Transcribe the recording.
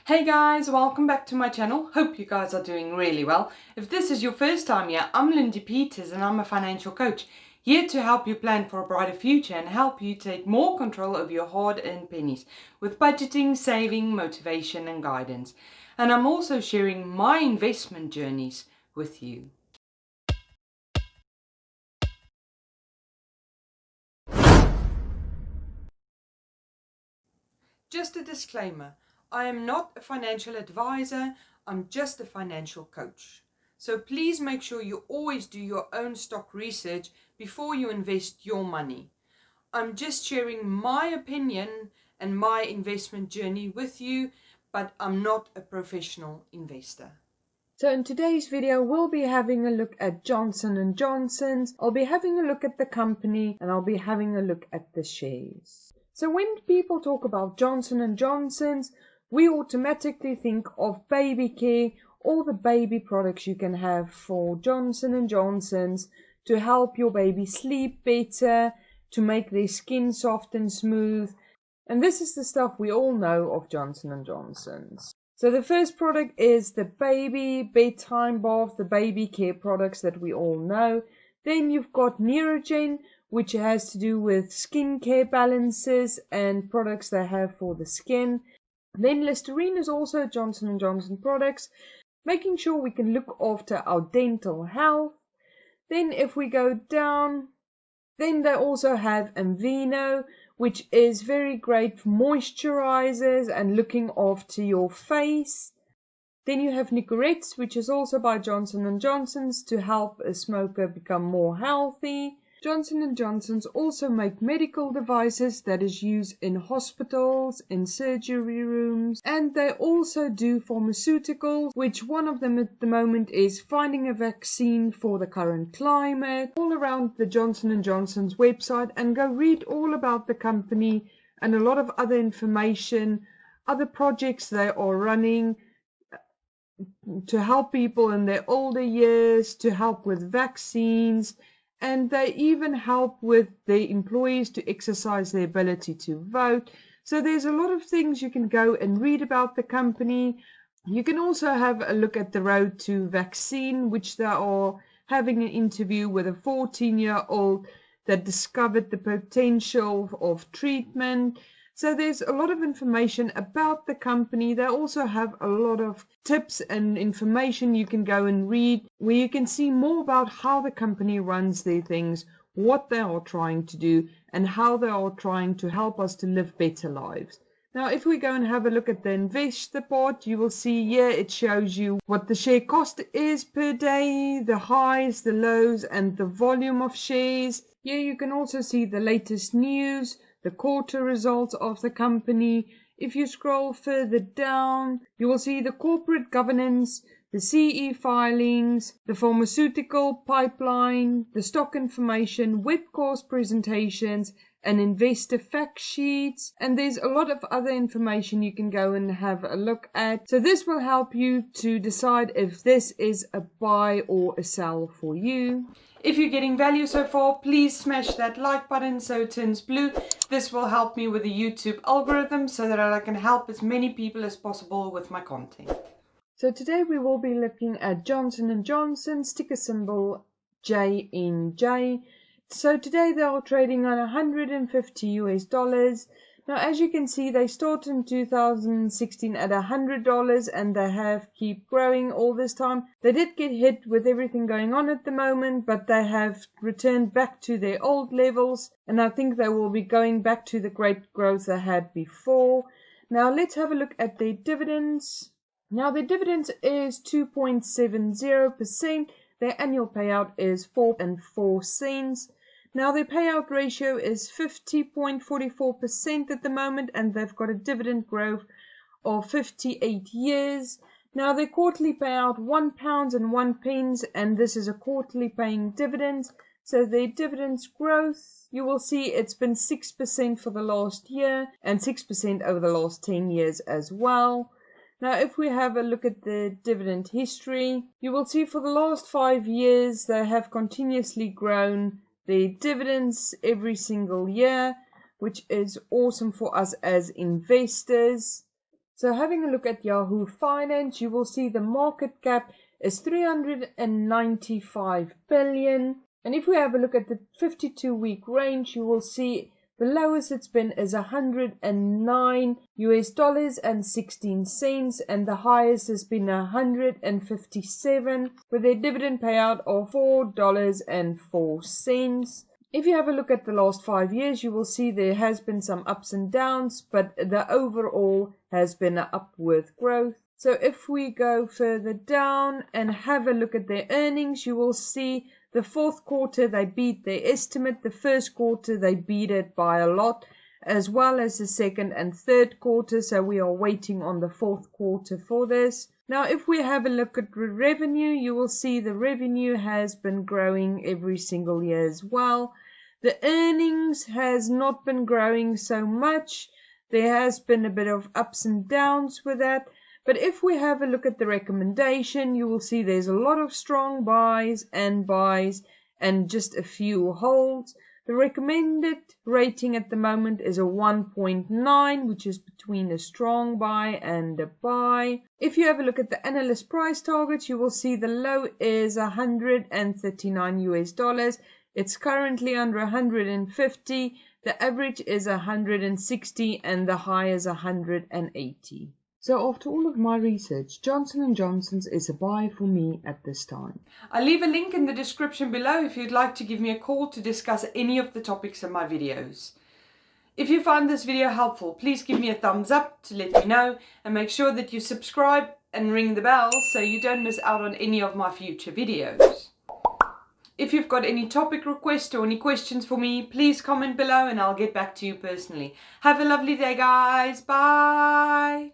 Hey guys, welcome back to my channel. Hope you guys are doing really well. If this is your first time here, I'm Lindy Peters and I'm a financial coach, here to help you plan for a brighter future and help you take more control of your hard-earned pennies with budgeting, saving, motivation and guidance. And I'm also sharing my investment journeys with you. Just a disclaimer, I am not a financial advisor, I'm just a financial coach. So please make sure you always do your own stock research before you invest your money. I'm just sharing my opinion and my investment journey with you, but I'm not a professional investor. So in today's video, we'll be having a look at Johnson & Johnson's. I'll be having a look at the company and I'll be having a look at the shares. So when people talk about Johnson & Johnson's, we automatically think of baby care, all the baby products you can have for Johnson & Johnson's to help your baby sleep better, to make their skin soft and smooth. And this is the stuff we all know of Johnson & Johnson's. So the first product is the baby bedtime bath, the baby care products that we all know. Then you've got Neurogen, which has to do with skincare balances and products they have for the skin. Then Listerine is also Johnson & Johnson products, making sure we can look after our dental health. Then if we go down, then they also have Aveeno, which is very great for moisturizers and looking after your face. Then you have Nicorettes, which is also by Johnson & Johnson's to help a smoker become more healthy. Johnson & Johnson's also make medical devices that is used in hospitals, in surgery rooms, and they also do pharmaceuticals, which one of them at the moment is finding a vaccine for the current climate. All around the Johnson & Johnson's website, and go read all about the company and a lot of other information, other projects they are running to help people in their older years, to help with vaccines, and they even help with the employees to exercise their ability to vote. So there's a lot of things you can go and read about the company. You can also have a look at the road to vaccine, which they are having an interview with a 14-year-old that discovered the potential of treatment. So there's a lot of information about the company. They also have a lot of tips and information you can go and read, where you can see more about how the company runs their things, what they are trying to do, and how they are trying to help us to live better lives. Now, if we go and have a look at the investor part, you will see here it shows you what the share cost is per day, the highs, the lows, and the volume of shares. Here you can also see the latest news, the quarter results of the company. If you scroll further down, you will see the corporate governance, the CE filings, the pharmaceutical pipeline, the stock information, webcast presentations, and investor fact sheets. And there's a lot of other information you can go and have a look at. So this will help you to decide if this is a buy or a sell for you. If you're getting value so far, please smash that like button so it turns blue. This will help me with the YouTube algorithm so that I can help as many people as possible with my content. So today we will be looking at Johnson & Johnson's ticker symbol JNJ. So today they are trading on $150 US. Now, as you can see, they started in 2016 at $100 and they have keep growing all this time. They did get hit with everything going on at the moment, but they have returned back to their old levels, and I think they will be going back to the great growth they had before. Now, let's have a look at their dividends. Now, their dividends is 2.70%. Their annual payout is 4 cents. Now their payout ratio is 50.44% at the moment, and they've got a dividend growth of 58 years. Now their quarterly payout £1.01, and this is a quarterly paying dividend. So their dividends growth, you will see it's been 6% for the last year and 6% over the last 10 years as well. Now, if we have a look at the dividend history, you will see for the last 5 years they have continuously grown their dividends every single year, which is awesome for us as investors. So having a look at Yahoo Finance, you will see the market cap is 395 billion. And if we have a look at the 52-week range, you will see the lowest it's been is $109.16, and the highest has been $157 with a dividend payout of $4.04. If you have a look at the last 5 years, you will see there has been some ups and downs, but the overall has been an upward growth. So if we go further down and have a look at their earnings, you will see the fourth quarter they beat their estimate. The first quarter they beat it by a lot, as well as the second and third quarter. So we are waiting on the fourth quarter for this. Now, if we have a look at revenue, you will see the revenue has been growing every single year as well. The earnings has not been growing so much. There has been a bit of ups and downs with that. But if we have a look at the recommendation, you will see there's a lot of strong buys and just a few holds. The recommended rating at the moment is a 1.9, which is between a strong buy and a buy. If you have a look at the analyst price targets, you will see the low is $139. It's currently under 150. The average is 160 and the high is 180. So after all of my research, Johnson & Johnson's is a buy for me at this time. I'll leave a link in the description below if you'd like to give me a call to discuss any of the topics in my videos. If you found this video helpful, please give me a thumbs up to let me know, and make sure that you subscribe and ring the bell so you don't miss out on any of my future videos. If you've got any topic requests or any questions for me, please comment below and I'll get back to you personally. Have a lovely day, guys. Bye.